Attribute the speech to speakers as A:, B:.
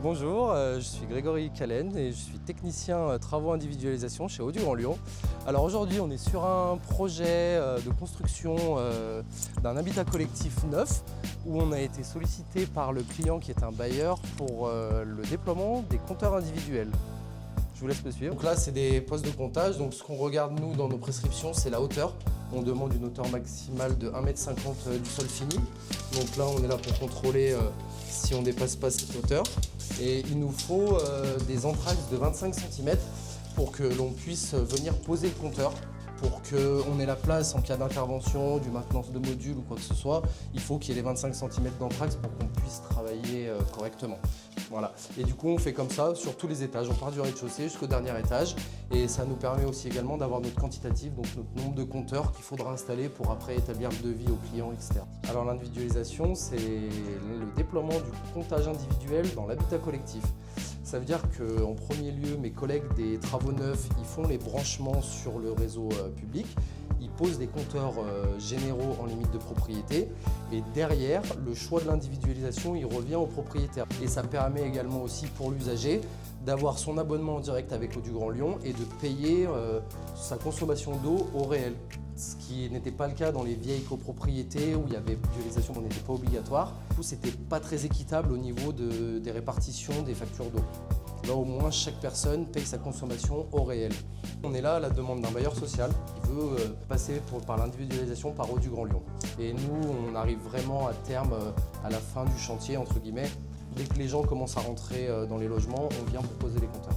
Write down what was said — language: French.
A: Bonjour, je suis Grégory Callen et je suis technicien travaux individualisation chez Haut du Grand Lyon. Alors aujourd'hui on est sur un projet de construction d'un habitat collectif neuf où on a été sollicité par le client qui est un bailleur pour le déploiement des compteurs individuels. Je vous laisse me suivre. Donc là c'est des postes de comptage, donc ce qu'on regarde nous dans nos prescriptions c'est la hauteur. On demande une hauteur maximale de 1,50 m du sol fini. Donc là on est là pour contrôler si on ne dépasse pas cette hauteur. Et il nous faut des entraxes de 25 cm pour que l'on puisse venir poser le compteur. Pour qu'on ait la place en cas d'intervention, du maintenance de module ou quoi que ce soit, il faut qu'il y ait les 25 cm d'entraxe pour qu'on puisse travailler correctement. Voilà. Et du coup, on fait comme ça sur tous les étages. On part du rez-de-chaussée jusqu'au dernier étage. Et ça nous permet aussi également d'avoir notre quantitatif, donc notre nombre de compteurs qu'il faudra installer pour après établir le devis au client, etc. Alors l'individualisation, c'est le déploiement du comptage individuel dans l'habitat collectif. Ça veut dire qu'en premier lieu, mes collègues des travaux neufs, ils font les branchements sur le réseau public. Ils posent des compteurs généraux en limite de propriété. Et derrière, le choix de l'individualisation, il revient au propriétaire. Et ça permet également aussi pour l'usager d'avoir son abonnement en direct avec l'Eau du Grand Lyon et de payer sa consommation d'eau au réel. Ce qui n'était pas le cas dans les vieilles copropriétés où il y avait l'individualisation qui n'était pas obligatoire. Du coup, c'était pas très équitable au niveau des répartitions des factures d'eau. Là, au moins, chaque personne paye sa consommation au réel. On est là à la demande d'un bailleur social qui veut passer par l'individualisation par Haut du Grand Lyon. Et nous, on arrive vraiment à terme, à la fin du chantier, entre guillemets. Dès que les gens commencent à rentrer dans les logements, on vient proposer les compteurs.